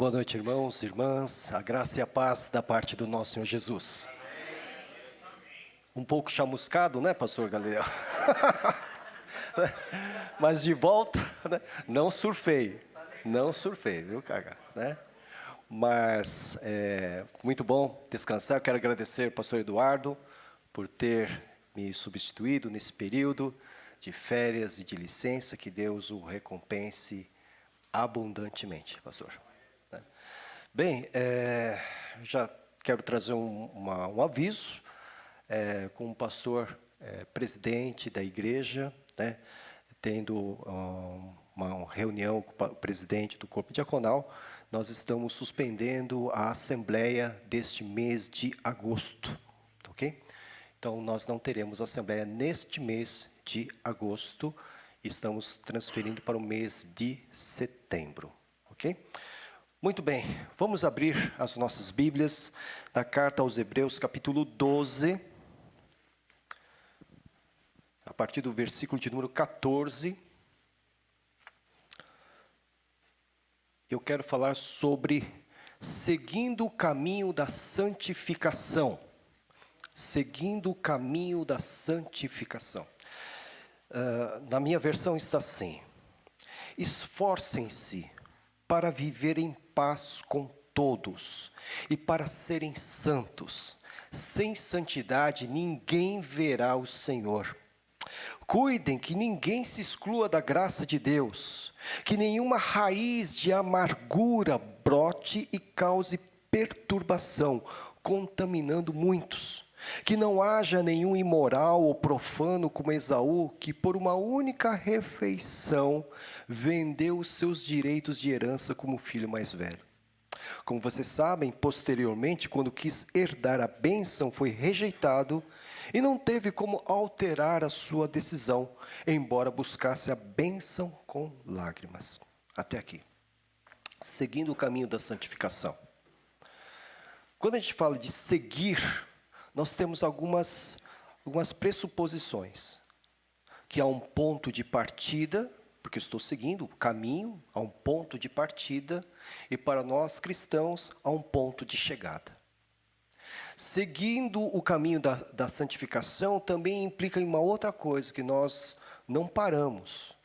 Boa noite, irmãos e irmãs. A graça e a paz da parte do nosso Senhor Jesus. Um pouco chamuscado, né, pastor Galileu? Mas de volta, né? Não surfei, viu, cara? Né? Mas muito bom descansar. Quero agradecer ao pastor Eduardo por ter me substituído nesse período de férias e de licença. Que Deus o recompense abundantemente, pastor. Bem, já quero trazer um aviso, como pastor presidente da igreja, né, tendo uma reunião com o presidente do corpo diaconal, nós estamos suspendendo a assembleia deste mês de agosto, ok? Então, nós não teremos assembleia neste mês de agosto, estamos transferindo para o mês de setembro, ok? Muito bem, vamos abrir as nossas Bíblias na carta aos Hebreus, capítulo 12, a partir do versículo de número 14. Eu quero falar sobre seguindo o caminho da santificação. Seguindo o caminho da santificação. Na minha versão está assim: esforcem-se para viver em paz com todos e para serem santos. Sem santidade ninguém verá o Senhor. Cuidem que ninguém se exclua da graça de Deus, que nenhuma raiz de amargura brote e cause perturbação, contaminando muitos. Que não haja nenhum imoral ou profano como Esaú, que por uma única refeição vendeu os seus direitos de herança como filho mais velho. Como vocês sabem, posteriormente, quando quis herdar a bênção, foi rejeitado e não teve como alterar a sua decisão, embora buscasse a bênção com lágrimas. Até aqui. Seguindo o caminho da santificação. Quando a gente fala de seguir, nós temos algumas pressuposições. Que há um ponto de partida, porque eu estou seguindo o caminho, há um ponto de partida, e para nós cristãos, há um ponto de chegada. Seguindo o caminho da santificação também implica em uma outra coisa, que nós não paramos,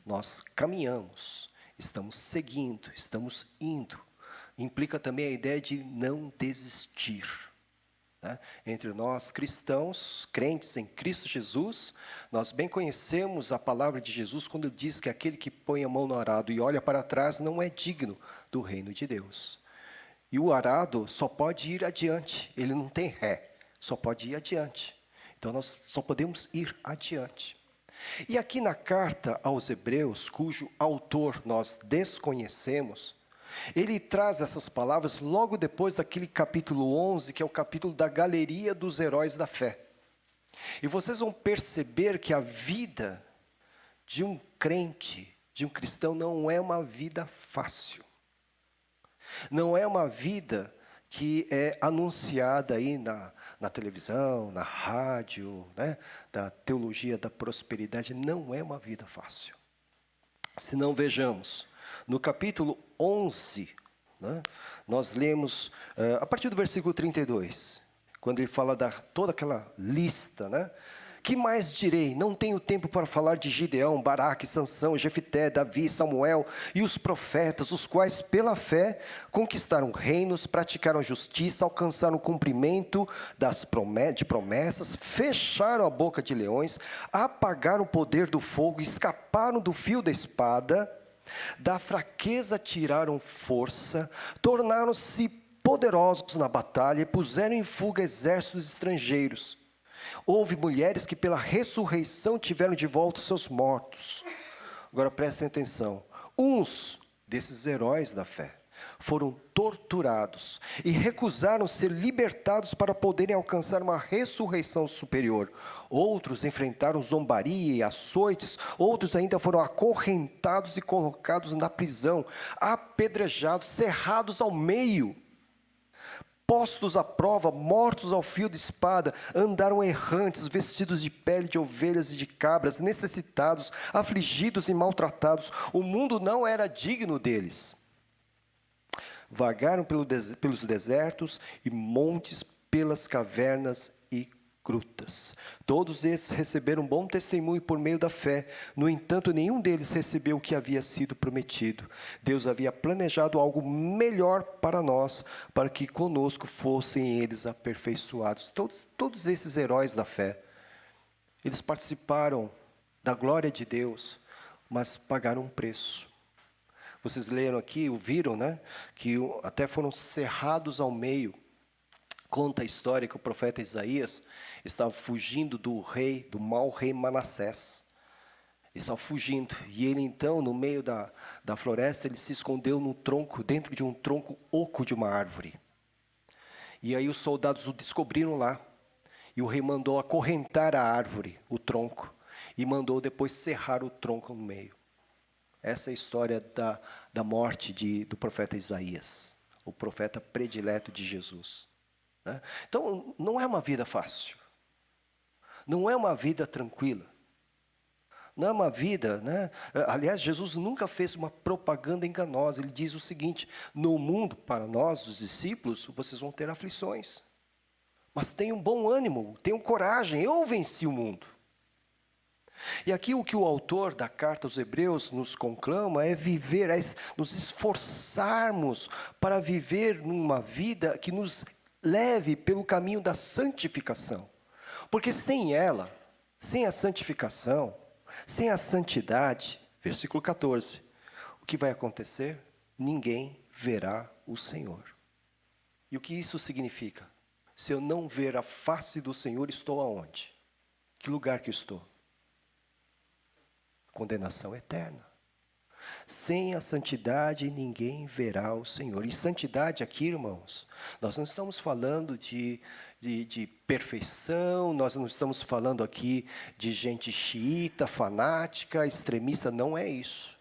nós caminhamos, estamos seguindo, estamos indo. Implica também a ideia de não desistir. Né? Entre nós cristãos, crentes em Cristo Jesus, nós bem conhecemos a palavra de Jesus quando diz que aquele que põe a mão no arado e olha para trás não é digno do reino de Deus. E o arado só pode ir adiante, ele não tem ré, só pode ir adiante. Então nós só podemos ir adiante. E aqui na carta aos Hebreus, cujo autor nós desconhecemos, ele traz essas palavras logo depois daquele capítulo 11, que é o capítulo da galeria dos heróis da fé. E vocês vão perceber que a vida de um crente, de um cristão, não é uma vida fácil. Não é uma vida que é anunciada aí na televisão, na rádio, né, da teologia da prosperidade. Não é uma vida fácil. Se não, vejamos, no capítulo 11, né, nós lemos, a partir do versículo 32, quando ele fala toda aquela lista, né? Que mais direi? Não tenho tempo para falar de Gideão, Baraque, Sansão, Jefité, Davi, Samuel e os profetas, os quais pela fé conquistaram reinos, praticaram a justiça, alcançaram o cumprimento de promessas, fecharam a boca de leões, apagaram o poder do fogo, escaparam do fio da espada, da fraqueza tiraram força, tornaram-se poderosos na batalha e puseram em fuga exércitos estrangeiros. Houve mulheres que pela ressurreição tiveram de volta os seus mortos. Agora prestem atenção. Uns desses heróis da fé foram torturados e recusaram ser libertados para poderem alcançar uma ressurreição superior. Outros enfrentaram zombaria e açoites, outros ainda foram acorrentados e colocados na prisão, apedrejados, cerrados ao meio, postos à prova, mortos ao fio de espada, andaram errantes, vestidos de pele de ovelhas e de cabras, necessitados, afligidos e maltratados. O mundo não era digno deles. vagaram pelos desertos e montes, pelas cavernas e grutas. Todos esses receberam bom testemunho por meio da fé. No entanto, nenhum deles recebeu o que havia sido prometido. Deus havia planejado algo melhor para nós, para que conosco fossem eles aperfeiçoados. Todos esses heróis da fé, eles participaram da glória de Deus, mas pagaram um preço. Vocês leram aqui, ouviram, né? Que até foram cerrados ao meio. Conta a história que o profeta Isaías estava fugindo do mau rei Manassés. Ele estava fugindo. E ele então, no meio da floresta, ele se escondeu num tronco, dentro de um tronco oco de uma árvore. E aí os soldados o descobriram lá. E o rei mandou acorrentar a árvore, o tronco. E mandou depois serrar o tronco no meio. Essa é a história da morte do profeta Isaías. O profeta predileto de Jesus. Então, não é uma vida fácil, não é uma vida tranquila, não é uma vida, né? Aliás, Jesus nunca fez uma propaganda enganosa. Ele diz o seguinte: no mundo, para nós, os discípulos, vocês vão ter aflições, mas tenham bom ânimo, tenham coragem, eu venci o mundo. E aqui o que o autor da carta aos Hebreus nos conclama é viver, é nos esforçarmos para viver numa vida que nos leve pelo caminho da santificação. Porque sem ela, sem a santificação, sem a santidade, versículo 14, o que vai acontecer? Ninguém verá o Senhor. E o que isso significa? Se eu não ver a face do Senhor, estou aonde? Que lugar que estou? Condenação eterna. Sem a santidade, ninguém verá o Senhor. E santidade aqui, irmãos, nós não estamos falando de perfeição, nós não estamos falando aqui de gente xiita, fanática, extremista, não é isso.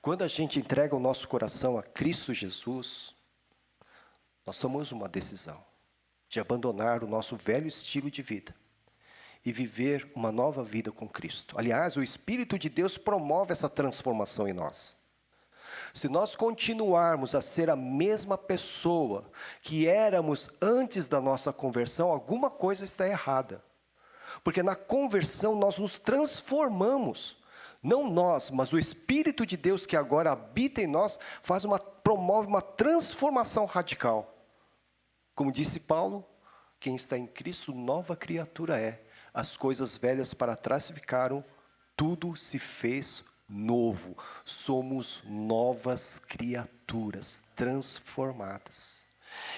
Quando a gente entrega o nosso coração a Cristo Jesus, nós tomamos uma decisão de abandonar o nosso velho estilo de vida e viver uma nova vida com Cristo. Aliás, o Espírito de Deus promove essa transformação em nós. Se nós continuarmos a ser a mesma pessoa que éramos antes da nossa conversão, alguma coisa está errada. Porque na conversão nós nos transformamos. Não nós, mas o Espírito de Deus que agora habita em nós, promove uma transformação radical. Como disse Paulo, quem está em Cristo, nova criatura é. As coisas velhas para trás ficaram, tudo se fez novo. Somos novas criaturas, transformadas.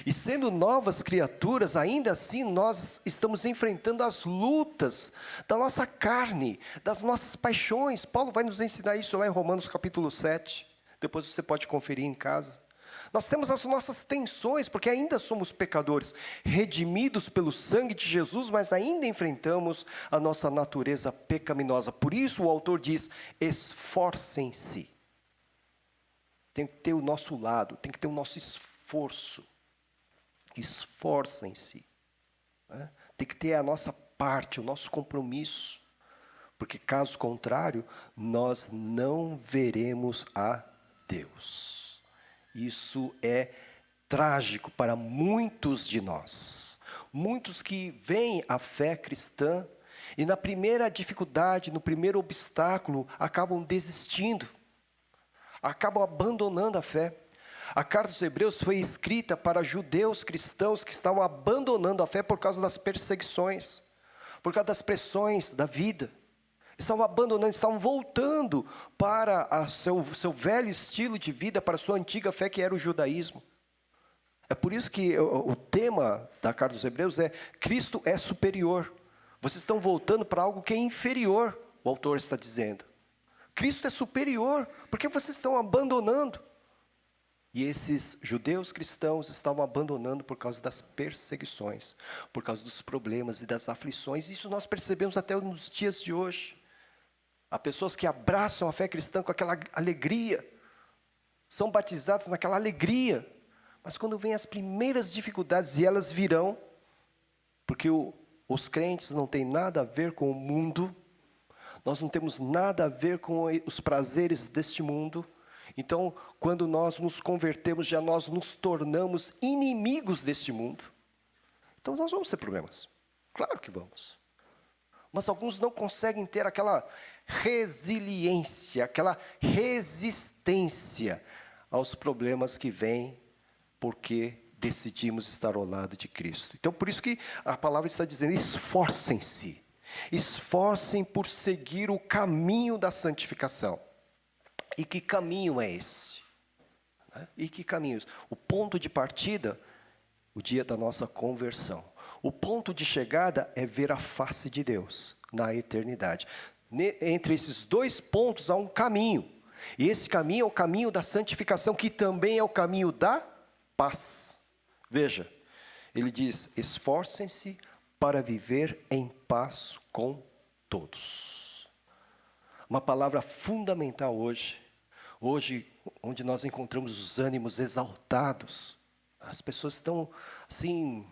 E sendo novas criaturas, ainda assim nós estamos enfrentando as lutas da nossa carne, das nossas paixões. Paulo vai nos ensinar isso lá em Romanos capítulo 7. Depois você pode conferir em casa. Nós temos as nossas tensões, porque ainda somos pecadores, redimidos pelo sangue de Jesus, mas ainda enfrentamos a nossa natureza pecaminosa. Por isso o autor diz, esforcem-se. Tem que ter o nosso lado, tem que ter o nosso esforço. Esforcem-se. Tem que ter a nossa parte, o nosso compromisso. Porque caso contrário, nós não veremos a Deus. Isso é trágico para muitos de nós. Muitos que veem a fé cristã e na primeira dificuldade, no primeiro obstáculo, acabam desistindo. Acabam abandonando a fé. A carta dos Hebreus foi escrita para judeus cristãos que estavam abandonando a fé por causa das perseguições, por causa das pressões da vida. Estavam abandonando, estavam voltando para seu velho estilo de vida, para a sua antiga fé que era o judaísmo. É por isso que o tema da carta dos Hebreus é Cristo é superior. Vocês estão voltando para algo que é inferior, o autor está dizendo. Cristo é superior, por que vocês estão abandonando? E esses judeus cristãos estavam abandonando por causa das perseguições, por causa dos problemas e das aflições. Isso nós percebemos até nos dias de hoje. Há pessoas que abraçam a fé cristã com aquela alegria, são batizadas naquela alegria, mas quando vêm as primeiras dificuldades, e elas virão, porque os crentes não têm nada a ver com o mundo, nós não temos nada a ver com os prazeres deste mundo, Então, quando nós nos convertemos, já nós nos tornamos inimigos deste mundo. Então, nós vamos ter problemas. Claro que vamos. Mas alguns não conseguem ter aquela resiliência, aquela resistência aos problemas que vêm porque decidimos estar ao lado de Cristo. Então, por isso que a palavra está dizendo, esforcem-se. Esforcem por seguir o caminho da santificação. E que caminho é esse? E que caminhos? O ponto de partida, o dia da nossa conversão. O ponto de chegada é ver a face de Deus na eternidade. Entre esses dois pontos há um caminho. E esse caminho é o caminho da santificação, que também é o caminho da paz. Veja, ele diz, esforcem-se para viver em paz com todos. Uma palavra fundamental hoje, onde nós encontramos os ânimos exaltados, as pessoas estão assim,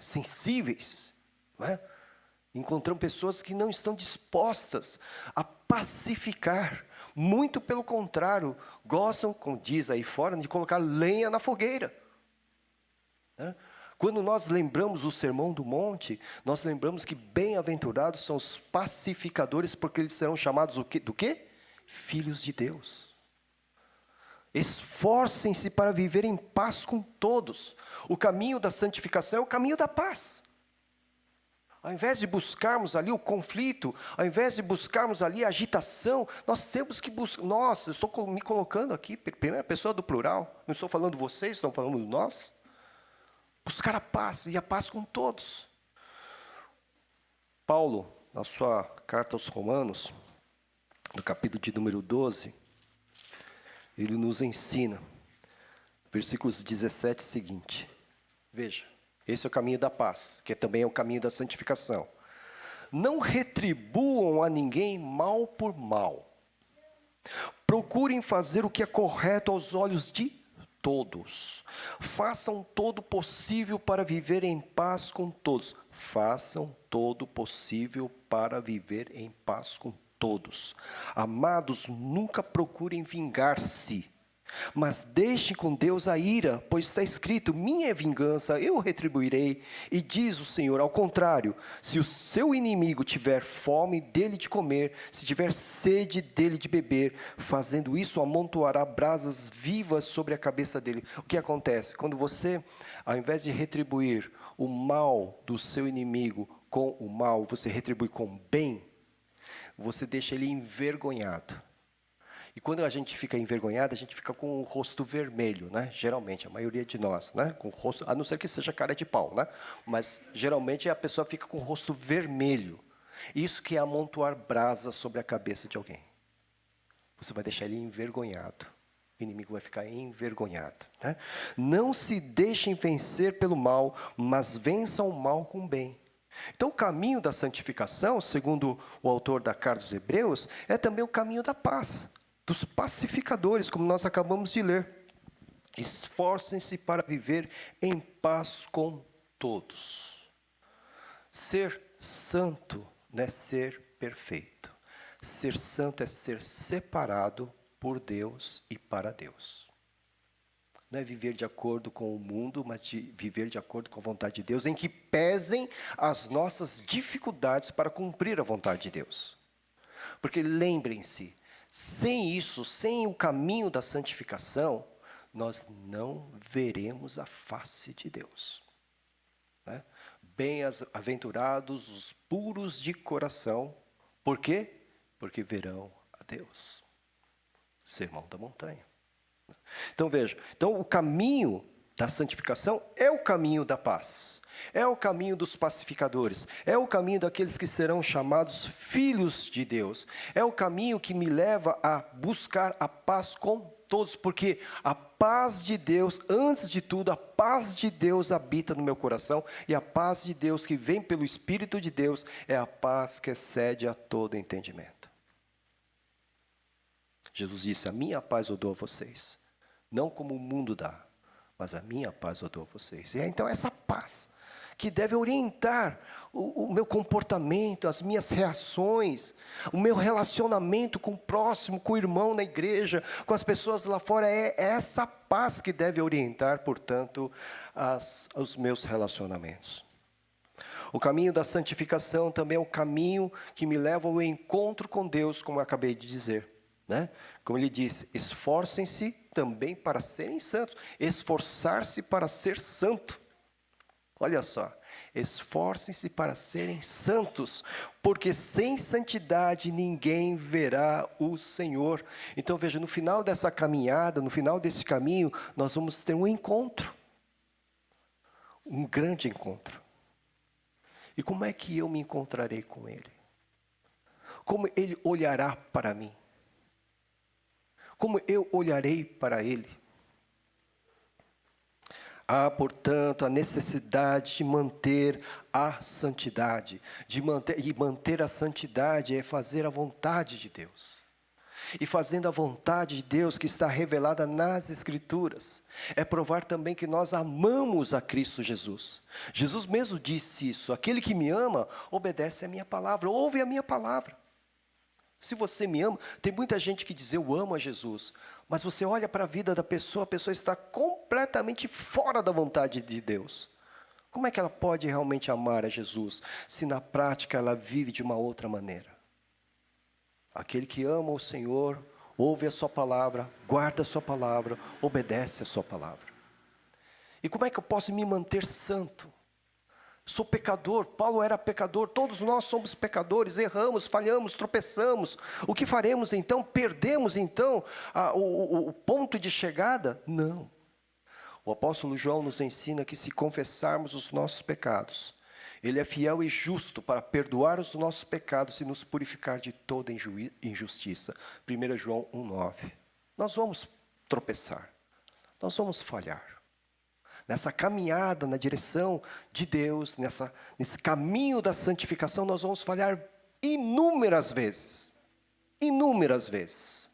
sensíveis, não é? Encontramos pessoas que não estão dispostas a pacificar, muito pelo contrário, gostam, como diz aí fora, de colocar lenha na fogueira. Né? Quando nós lembramos o Sermão do Monte, nós lembramos que bem-aventurados são os pacificadores, porque eles serão chamados do quê? Filhos de Deus. Esforcem-se para viver em paz com todos. O caminho da santificação é o caminho da paz. Ao invés de buscarmos ali o conflito, ao invés de buscarmos ali a agitação, nós temos que buscar. Nós, eu estou me colocando aqui, primeira pessoa do plural, não estou falando vocês, estou falando nós. Buscar a paz, e a paz com todos. Paulo, na sua carta aos Romanos, no capítulo de número 12, ele nos ensina, versículos 17 seguinte. Veja, esse é o caminho da paz, que também é o caminho da santificação. Não retribuam a ninguém mal por mal. Procurem fazer o que é correto aos olhos de todos. Façam todo o possível para viver em paz com todos. Façam todo o possível para viver em paz com todos. Amados, nunca procurem vingar-se, mas deixem com Deus a ira, pois está escrito, minha é vingança, eu retribuirei. E diz o Senhor, ao contrário, se o seu inimigo tiver fome, dele de comer, se tiver sede, dele de beber, fazendo isso, amontoará brasas vivas sobre a cabeça dele. O que acontece? Quando você, ao invés de retribuir o mal do seu inimigo com o mal, você retribui com o bem, você deixa ele envergonhado. E quando a gente fica envergonhado, a gente fica com o rosto vermelho, né? Geralmente, a maioria de nós, né? Com o rosto, a não ser que seja cara de pau, né? Mas geralmente a pessoa fica com o rosto vermelho. Isso que é amontoar brasa sobre a cabeça de alguém. Você vai deixar ele envergonhado. O inimigo vai ficar envergonhado, né? Não se deixem vencer pelo mal, mas vençam o mal com o bem. Então, o caminho da santificação, segundo o autor da carta aos Hebreus, é também o caminho da paz, dos pacificadores, como nós acabamos de ler. Esforcem-se para viver em paz com todos. Ser santo não é ser perfeito. Ser santo é ser separado por Deus e para Deus. Não é viver de acordo com o mundo, mas de viver de acordo com a vontade de Deus, em que pesem as nossas dificuldades para cumprir a vontade de Deus. Porque lembrem-se, sem isso, sem o caminho da santificação, nós não veremos a face de Deus. Né? Bem-aventurados os puros de coração. Por quê? Porque verão a Deus. Sermão da montanha. Então veja, o caminho da santificação é o caminho da paz, é o caminho dos pacificadores, é o caminho daqueles que serão chamados filhos de Deus, é o caminho que me leva a buscar a paz com todos, porque a paz de Deus, antes de tudo, a paz de Deus habita no meu coração, e a paz de Deus que vem pelo Espírito de Deus é a paz que excede a todo entendimento. Jesus disse, a minha paz eu dou a vocês. Não como o mundo dá, mas a minha paz eu dou a vocês. E então essa paz que deve orientar o meu comportamento, as minhas reações, o meu relacionamento com o próximo, com o irmão na igreja, com as pessoas lá fora. É essa paz que deve orientar, portanto, os meus relacionamentos. O caminho da santificação também é o caminho que me leva ao encontro com Deus, como eu acabei de dizer, né? Como ele disse, esforcem-se também para serem santos. Esforçar-se para ser santo. Olha só, esforcem-se para serem santos, porque sem santidade ninguém verá o Senhor. Então veja, no final dessa caminhada, no final desse caminho, nós vamos ter um encontro. Um grande encontro. E como é que eu me encontrarei com Ele? Como Ele olhará para mim? Como eu olharei para Ele? Há, portanto, a necessidade de manter a santidade. E manter a santidade é fazer a vontade de Deus. E fazendo a vontade de Deus que está revelada nas Escrituras, é provar também que nós amamos a Cristo Jesus. Jesus mesmo disse isso: aquele que me ama, obedece a minha palavra, ouve a minha palavra. Se você me ama, tem muita gente que diz, eu amo a Jesus, mas você olha para a vida da pessoa, a pessoa está completamente fora da vontade de Deus. Como é que ela pode realmente amar a Jesus, se na prática ela vive de uma outra maneira? Aquele que ama o Senhor, ouve a sua palavra, guarda a sua palavra, obedece a sua palavra. E como é que eu posso me manter santo? Sou pecador, Paulo era pecador, todos nós somos pecadores, erramos, falhamos, tropeçamos. O que faremos então? Perdemos então o ponto de chegada? Não. O apóstolo João nos ensina que se confessarmos os nossos pecados, Ele é fiel e justo para perdoar os nossos pecados e nos purificar de toda injustiça. 1 João 1,9. Nós vamos tropeçar, nós vamos falhar. Nessa caminhada na direção de Deus, nesse caminho da santificação, nós vamos falhar inúmeras vezes. Inúmeras vezes.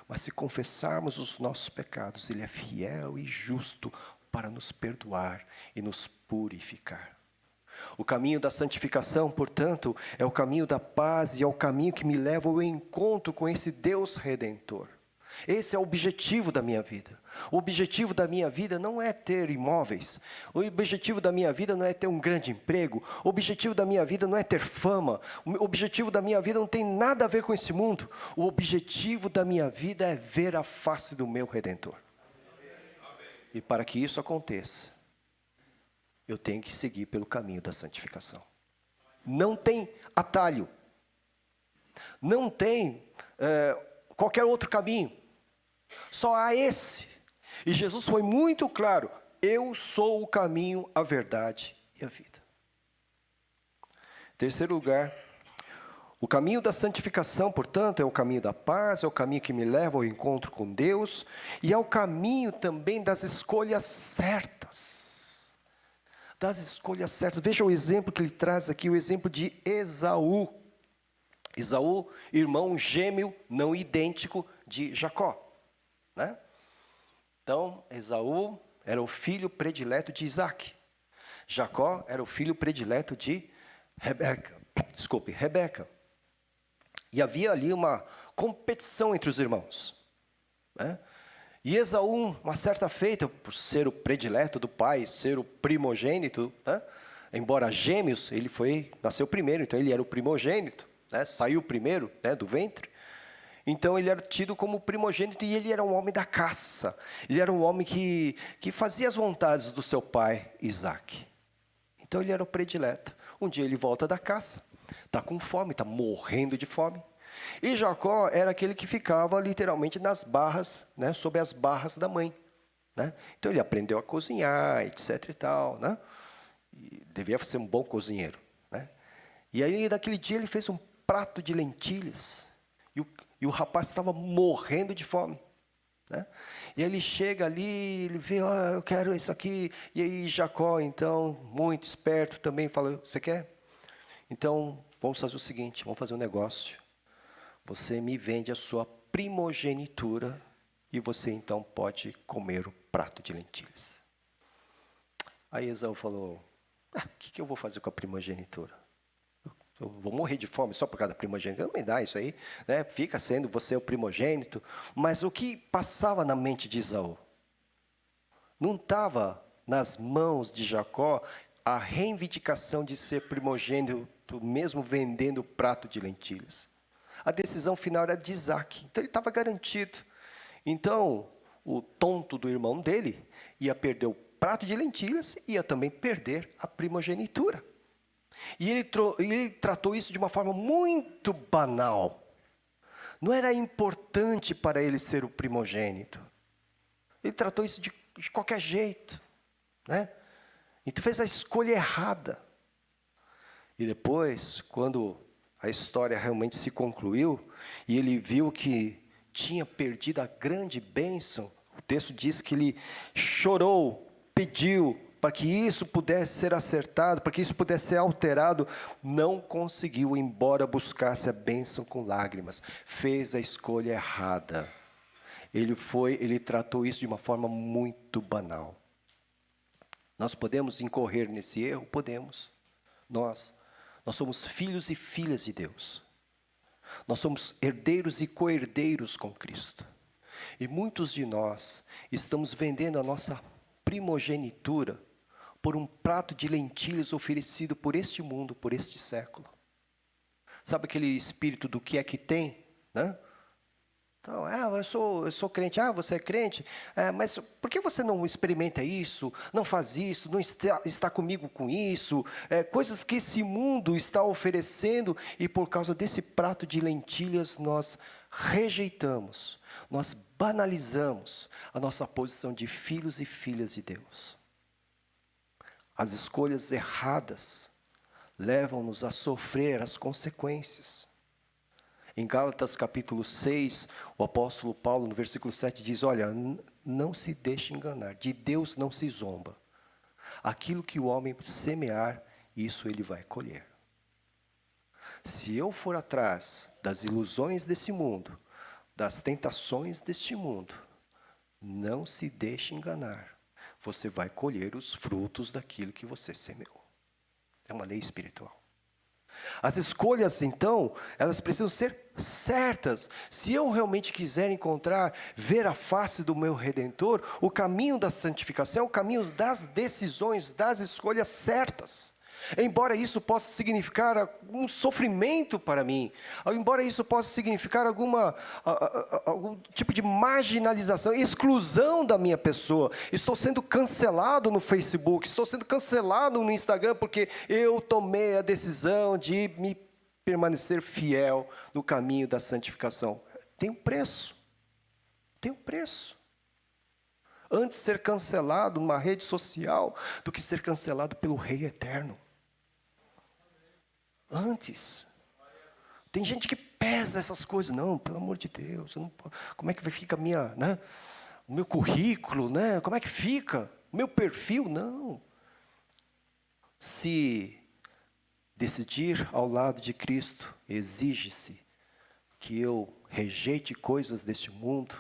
Mas se confessarmos os nossos pecados, Ele é fiel e justo para nos perdoar e nos purificar. O caminho da santificação, portanto, é o caminho da paz e é o caminho que me leva ao encontro com esse Deus Redentor. Esse é o objetivo da minha vida. O objetivo da minha vida não é ter imóveis. O objetivo da minha vida não é ter um grande emprego. O objetivo da minha vida não é ter fama. O objetivo da minha vida não tem nada a ver com esse mundo. O objetivo da minha vida é ver a face do meu Redentor. E para que isso aconteça, eu tenho que seguir pelo caminho da santificação. Não tem atalho. Não tem qualquer outro caminho. Só há esse. E Jesus foi muito claro: eu sou o caminho, a verdade e a vida. Terceiro lugar, o caminho da santificação, portanto, é o caminho da paz, é o caminho que me leva ao encontro com Deus, e é o caminho também das escolhas certas. Das escolhas certas. Veja o exemplo que ele traz aqui, o exemplo de Esaú. Esaú, irmão gêmeo, não idêntico de Jacó, né? Então, Esaú era o filho predileto de Isaac. Jacó era o filho predileto de Rebeca. E havia ali uma competição entre os irmãos, né? E Esaú, uma certa feita, por ser o predileto do pai, ser o primogênito, né? Embora gêmeos, ele nasceu primeiro, então ele era o primogênito, né? Saiu primeiro, né, do ventre. Então ele era tido como primogênito e ele era um homem da caça. Ele era um homem que fazia as vontades do seu pai, Isaac. Então ele era o predileto. Um dia ele volta da caça, está com fome, está morrendo de fome. E Jacó era aquele que ficava literalmente nas barras, né, sob as barras da mãe, né? Então ele aprendeu a cozinhar, etc e tal, né? E devia ser um bom cozinheiro, né? E aí naquele dia ele fez um prato de lentilhas. E o rapaz estava morrendo de fome, né? E aí ele chega ali, ele vê, eu quero isso aqui. E aí Jacó, então, muito esperto também, fala, você quer? Então, vamos fazer o seguinte, vamos fazer um negócio. Você me vende a sua primogenitura e você então pode comer o prato de lentilhas. Aí Esaú falou, O que eu vou fazer com a primogenitura? Eu vou morrer de fome só por causa da primogenitura? Não me dá isso aí, né? Fica sendo você o primogênito. Mas o que passava na mente de Esaú? Não estava nas mãos de Jacó a reivindicação de ser primogênito, mesmo vendendo o prato de lentilhas. A decisão final era de Isaac, então ele estava garantido. Então, o tonto do irmão dele ia perder o prato de lentilhas e ia também perder a primogenitura. E ele tratou isso de uma forma muito banal. Não era importante para ele ser o primogênito. Ele tratou isso de qualquer jeito, né? Então fez a escolha errada. E depois, quando a história realmente se concluiu, e ele viu que tinha perdido a grande bênção, o texto diz que ele chorou, pediu para que isso pudesse ser acertado, para que isso pudesse ser alterado, não conseguiu, embora buscasse a bênção com lágrimas. Fez a escolha errada. Ele tratou isso de uma forma muito banal. Nós podemos incorrer nesse erro? Podemos. Nós somos filhos e filhas de Deus. Nós somos herdeiros e co-herdeiros com Cristo. E muitos de nós estamos vendendo a nossa primogenitura por um prato de lentilhas oferecido por este mundo, por este século. Sabe aquele espírito do que é que tem, né? Então, eu sou crente. Você é crente? Mas por que você não experimenta isso? Não faz isso? Não está comigo com isso? Coisas que esse mundo está oferecendo e por causa desse prato de lentilhas nós rejeitamos, nós banalizamos a nossa posição de filhos e filhas de Deus. As escolhas erradas levam-nos a sofrer as consequências. Em Gálatas capítulo 6, o apóstolo Paulo, no versículo 7, diz, olha, não se deixe enganar, de Deus não se zomba. Aquilo que o homem semear, isso ele vai colher. Se eu for atrás das ilusões desse mundo, das tentações deste mundo, não se deixe enganar. Você vai colher os frutos daquilo que você semeou. É uma lei espiritual. As escolhas, então, elas precisam ser certas. Se eu realmente quiser ver a face do meu Redentor, o caminho da santificação é o caminho das decisões, das escolhas certas. Embora isso possa significar algum sofrimento para mim, embora isso possa significar algum tipo de marginalização, exclusão da minha pessoa. Estou sendo cancelado no Facebook, estou sendo cancelado no Instagram, porque eu tomei a decisão de me permanecer fiel no caminho da santificação. Tem um preço. Tem um preço. Antes ser cancelado numa rede social do que ser cancelado pelo Rei Eterno. Antes. Tem gente que pesa essas coisas. Não, pelo amor de Deus, eu não posso. Como é que fica o meu currículo, né? Como é que fica? O meu perfil? Não. Se decidir ao lado de Cristo, exige-se que eu rejeite coisas deste mundo,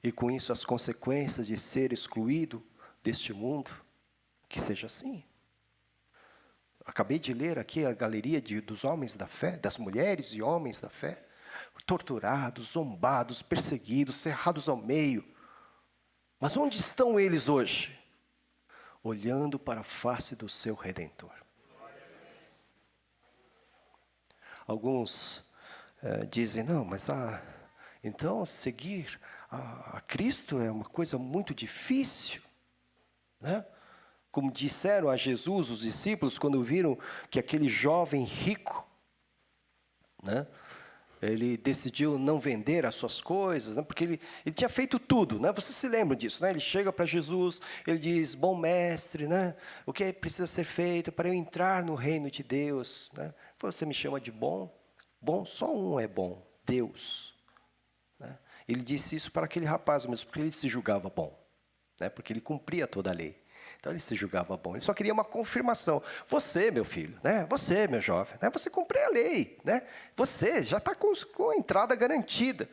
e com isso as consequências de ser excluído deste mundo, que seja assim. Acabei de ler aqui a galeria dos homens da fé, das mulheres e homens da fé, torturados, zombados, perseguidos, cerrados ao meio. Mas onde estão eles hoje? Olhando para a face do seu Redentor. Alguns dizem, não, mas então seguir a Cristo é uma coisa muito difícil, né? Como disseram a Jesus os discípulos quando viram que aquele jovem rico, né, ele decidiu não vender as suas coisas, né, porque ele tinha feito tudo, né? Você se lembra disso, né? Ele chega para Jesus, ele diz, bom mestre, né, o que precisa ser feito para eu entrar no reino de Deus? Né? Você me chama de bom? Bom, só um é bom, Deus. Né? Ele disse isso para aquele rapaz, mas porque ele se julgava bom, né? Porque ele cumpria toda a lei. Então ele se julgava bom, ele só queria uma confirmação. Você, meu filho, né? Você, meu jovem, né? Você cumpre a lei, né? Você já está com a entrada garantida.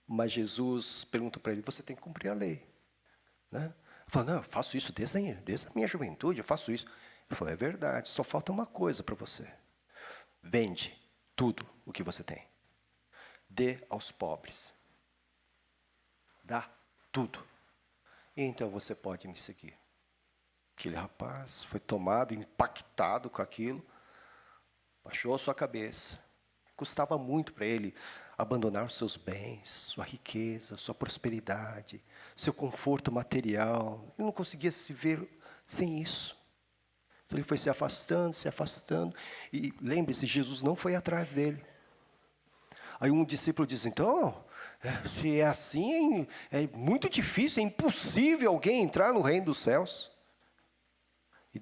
Mas Jesus perguntou para ele, você tem que cumprir a lei. Né? Ele falou, não, eu faço isso desde a minha juventude, eu faço isso. Ele falou, é verdade, só falta uma coisa para você. Vende tudo o que você tem. Dê aos pobres. Dá tudo. E então você pode me seguir. Aquele rapaz foi tomado, impactado com aquilo. Baixou a sua cabeça. Custava muito para ele abandonar os seus bens, sua riqueza, sua prosperidade, seu conforto material. Ele não conseguia se ver sem isso. Então ele foi se afastando, se afastando. E lembre-se, Jesus não foi atrás dele. Aí um discípulo diz, então, se é assim, é muito difícil, é impossível alguém entrar no reino dos céus. E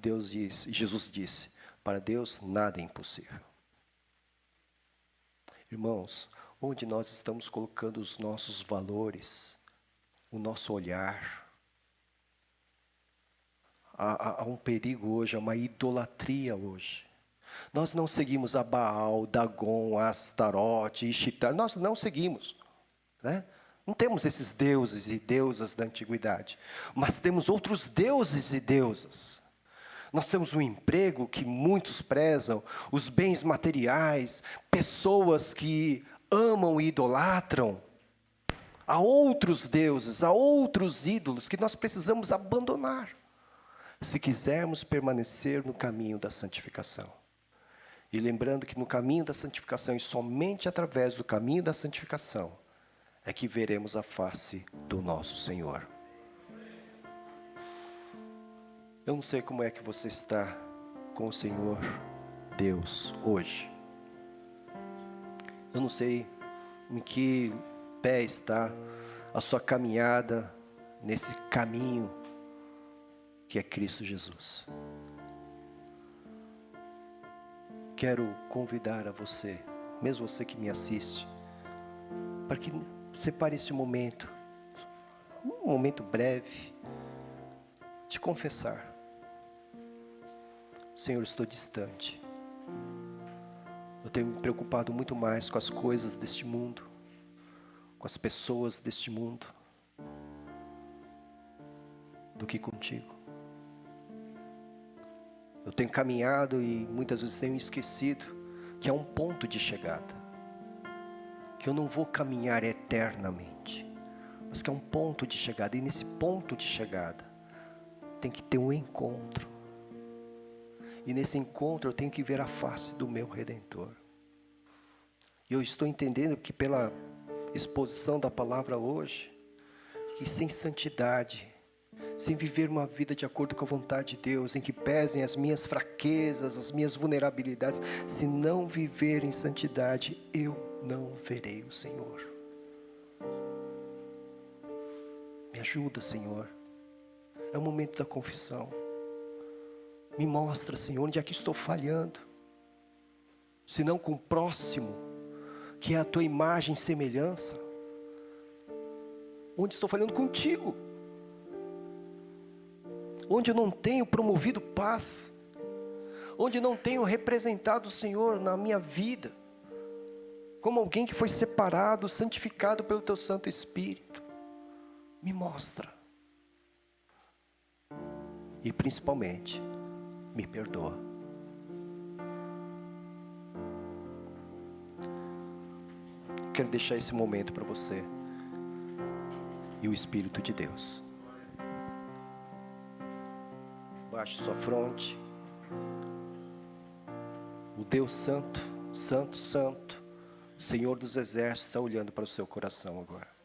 Jesus disse, para Deus nada é impossível. Irmãos, onde nós estamos colocando os nossos valores, o nosso olhar? Há um perigo hoje, há uma idolatria hoje. Nós não seguimos a Baal, Dagon, Astarote, Ishtar, nós não seguimos, né? Não temos esses deuses e deusas da antiguidade, mas temos outros deuses e deusas. Nós temos um emprego que muitos prezam, os bens materiais, pessoas que amam e idolatram. Há outros deuses, há outros ídolos que nós precisamos abandonar, se quisermos permanecer no caminho da santificação. E lembrando que no caminho da santificação, e somente através do caminho da santificação, é que veremos a face do nosso Senhor. Eu não sei como é que você está com o Senhor Deus hoje. Eu não sei em que pé está a sua caminhada nesse caminho que é Cristo Jesus. Quero convidar a você, mesmo você que me assiste, para que separe esse momento, um momento breve, de confessar. Senhor, estou distante. Eu tenho me preocupado muito mais com as coisas deste mundo, com as pessoas deste mundo, do que contigo. Eu tenho caminhado e muitas vezes tenho esquecido que há um ponto de chegada, que eu não vou caminhar eternamente, mas que há um ponto de chegada, e nesse ponto de chegada tem que ter um encontro, e nesse encontro eu tenho que ver a face do meu Redentor. E eu estou entendendo que pela exposição da palavra hoje, que sem santidade, sem viver uma vida de acordo com a vontade de Deus, em que pesem as minhas fraquezas, as minhas vulnerabilidades, se não viver em santidade, eu não verei o Senhor. Me ajuda, Senhor. É o momento da confissão. Me mostra, Senhor, onde é que estou falhando. Se não com o próximo, que é a tua imagem e semelhança. Onde estou falhando contigo. Onde eu não tenho promovido paz. Onde não tenho representado o Senhor na minha vida. Como alguém que foi separado, santificado pelo teu Santo Espírito. Me mostra. E principalmente, me perdoa. Quero deixar esse momento para você e o Espírito de Deus. Baixe sua fronte. O Deus Santo, Santo, Santo, Senhor dos Exércitos, está olhando para o seu coração agora.